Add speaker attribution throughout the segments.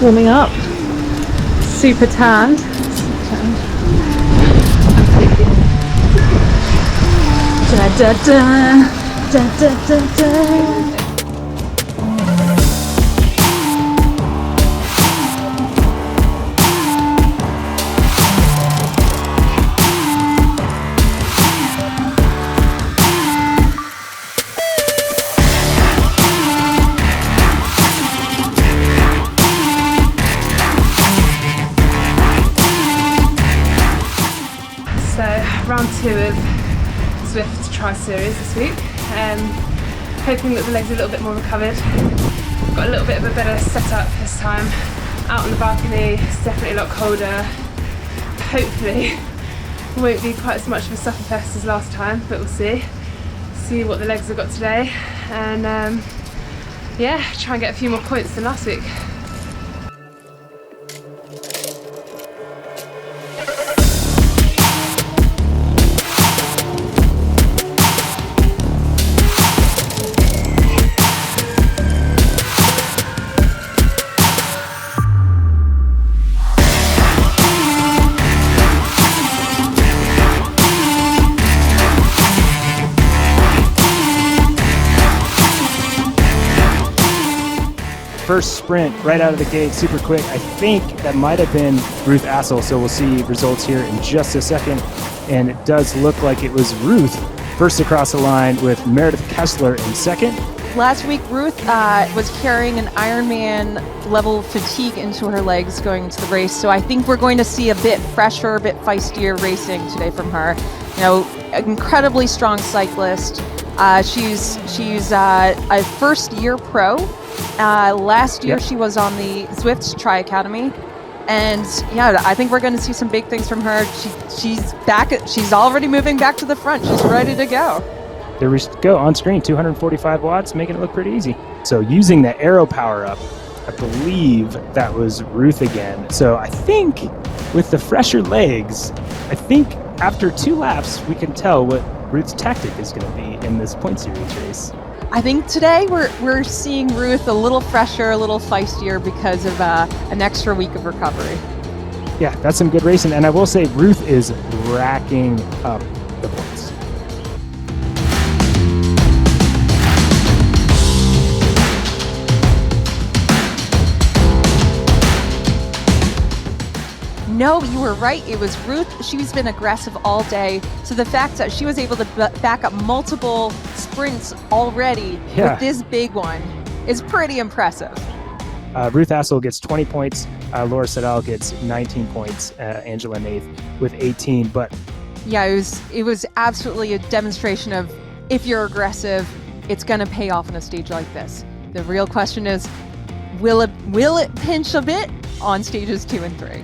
Speaker 1: warming up. Super tanned. Da da da da da da da.
Speaker 2: So round 2 of Zwift Tri-Series this week. Hoping that the legs are a little bit more recovered. Got a little bit of a better setup this time. Out on the balcony, it's definitely a lot colder. Hopefully it won't be quite as much of a sufferfest as last time, but we'll see. See what the legs have got today, and yeah, try and get a few more points than last week.
Speaker 3: First sprint right out of the gate, super quick. I think that might have been Ruth Astle, so we'll see results here in just a second. And it does look like it was Ruth first across the line with Meredith Kessler in second.
Speaker 4: Last week, Ruth was carrying an Ironman level fatigue into her legs going into the race, so I think we're going to see a bit fresher, a bit feistier racing today from her. You know, incredibly strong cyclist. She's a first-year pro. Last year she was on the Zwift Tri Academy, and yeah, I think we're going to see some big things from her. She's back. She's already moving back to the front. She's ready to go.
Speaker 3: There we go on screen, 245 watts, making it look pretty easy. So using the aero power up, I believe that was Ruth again. So I think with the fresher legs, I think after 2 laps we can tell what Ruth's tactic is going to be in this point series race.
Speaker 4: I think today we're seeing Ruth a little fresher, a little feistier because of an extra week of recovery.
Speaker 3: Yeah, that's some good racing. And I will say Ruth is racking up the points.
Speaker 4: No, you were right. It was Ruth. She's been aggressive all day. So the fact that she was able to back up multiple sprints already with this big one is pretty impressive.
Speaker 3: Ruth Astle gets 20 points. Laura Siddall gets 19 points. Angela Nath with 18. But
Speaker 4: yeah, it was absolutely a demonstration of if you're aggressive, it's going to pay off on a stage like this. The real question is, will it pinch a bit on stages 2 and 3?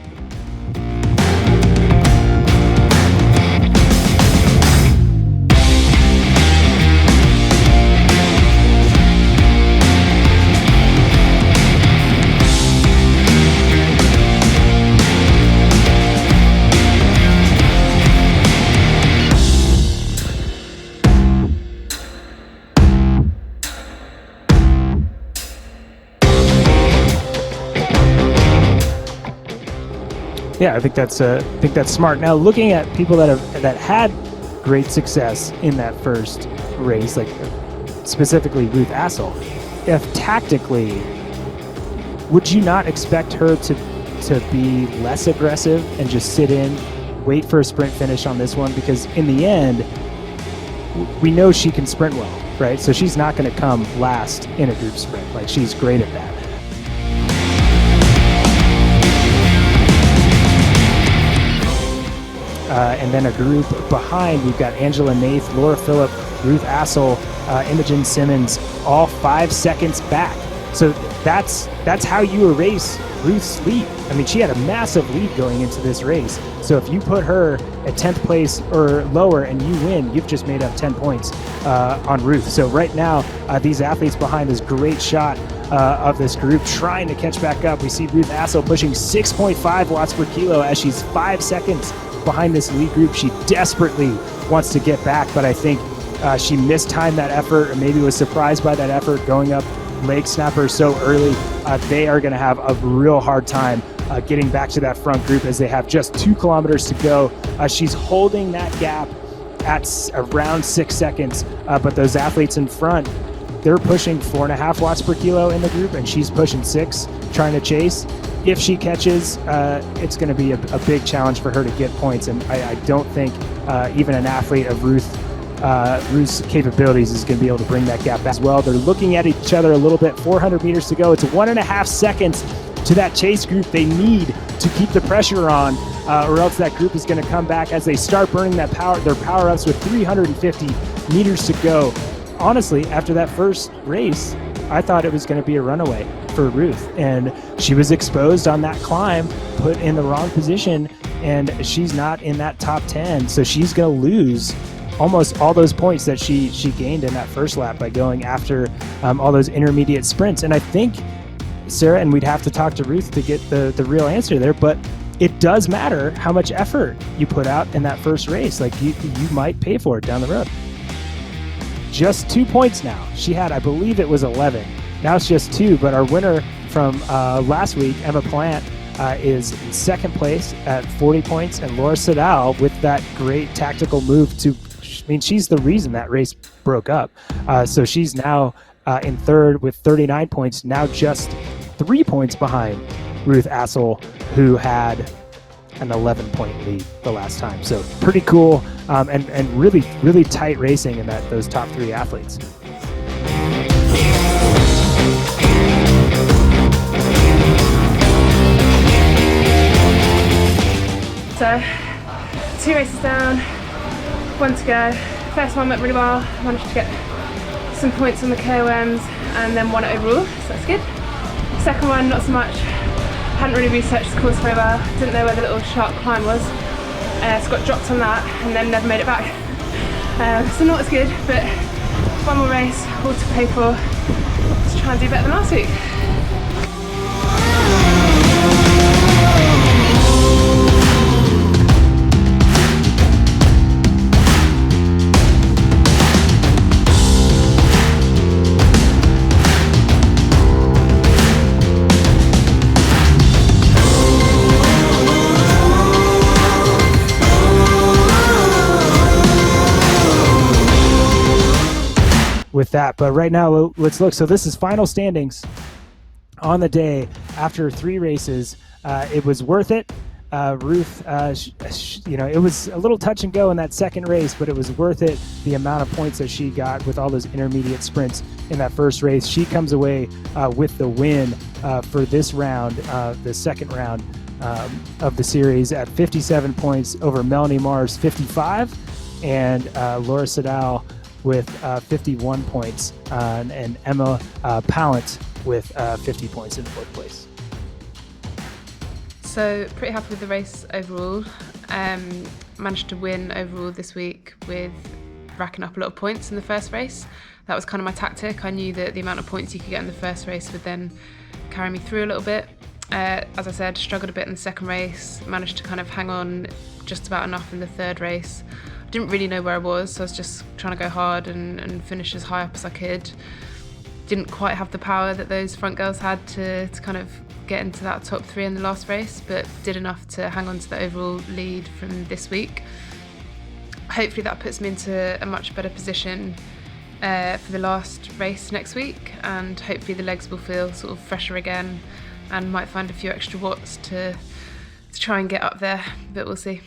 Speaker 3: yeah, I think that's smart. Now, looking at people that had great success in that first race, like specifically Ruth Astle, if tactically, would you not expect her to be less aggressive and just sit in, wait for a sprint finish on this one? Because in the end, we know she can sprint well, right? So she's not going to come last in a group sprint. Like, she's great at that. And then a group behind, we've got Angela Nath, Laura Phillip, Ruth Astle, Imogen Simmons, all 5 seconds back. So that's how you erase Ruth's lead. I mean, she had a massive lead going into this race. So if you put her at 10th place or lower and you win, you've just made up 10 points on Ruth. So right now, these athletes behind this great shot of this group trying to catch back up. We see Ruth Astle pushing 6.5 watts per kilo as she's 5 seconds behind this lead group. She desperately wants to get back, but I think she mistimed that effort, or maybe was surprised by that effort going up leg snapper so early, they are going to have a real hard time getting back to that front group as they have just 2 kilometers to go. She's holding that gap at around 6 seconds, but those athletes in front, they're pushing 4.5 watts per kilo in the group, and she's pushing 6, trying to chase. If she catches, it's going to be a big challenge for her to get points, and I don't think even an athlete of Ruth's capabilities is going to be able to bring that gap back as well. They're looking at each other a little bit. 400 meters to go. It's 1.5 seconds to that chase group. They need to keep the pressure on, or else that group is going to come back as they start burning their power-ups with 350 meters to go. Honestly, after that first race, I thought it was going to be a runaway for Ruth, and she was exposed on that climb, put in the wrong position, and she's not in that top 10, so she's going to lose almost all those points that she gained in that first lap by going after all those intermediate sprints. And I think, Sarah, and we'd have to talk to Ruth to get the real answer there, but it does matter how much effort you put out in that first race. Like, you might pay for it down the road. Just 2 points now. She had, I believe it was 11. Now it's just 2, but our winner from last week, Emma Plant, is in second place at 40 points, and Laura Sedal with that great tactical move she's the reason that race broke up. So she's now in third with 39 points, now just 3 points behind Ruth Astle, who had an 11-point lead the last time. So pretty cool, and really, really tight racing in those top 3 athletes.
Speaker 2: So 2 races down, 1 to go. First one went really well. Managed to get some points on the KOMs and then 1 overall, so that's good. Second one, not so much. Hadn't really researched the course very well. Didn't know where the little sharp climb was. So got dropped on that and then never made it back. So not as good, but 1 more race, all to pay for. Let's try and do better than last week.
Speaker 3: With that, but right now let's look. So this is final standings on the day after 3 races. It was worth it. Ruth, it was a little touch and go in that second race, but it was worth it. The amount of points that she got with all those intermediate sprints in that first race. She comes away with the win for this round, the second round of the series, at 57 points over Melanie Mars 55, and Laura Sedal with 51 points, and Emma Pallant with 50 points in 4th place.
Speaker 2: So pretty happy with the race overall. Managed to win overall this week with racking up a lot of points in the first race. That was kind of my tactic. I knew that the amount of points you could get in the first race would then carry me through a little bit. As I said, struggled a bit in the second race, managed to kind of hang on just about enough in the third race. Didn't really know where I was, so I was just trying to go hard and finish as high up as I could. Didn't quite have the power that those front girls had to kind of get into that top 3 in the last race, but did enough to hang on to the overall lead from this week. Hopefully that puts me into a much better position for the last race next week, and hopefully the legs will feel sort of fresher again and might find a few extra watts to try and get up there, but we'll see.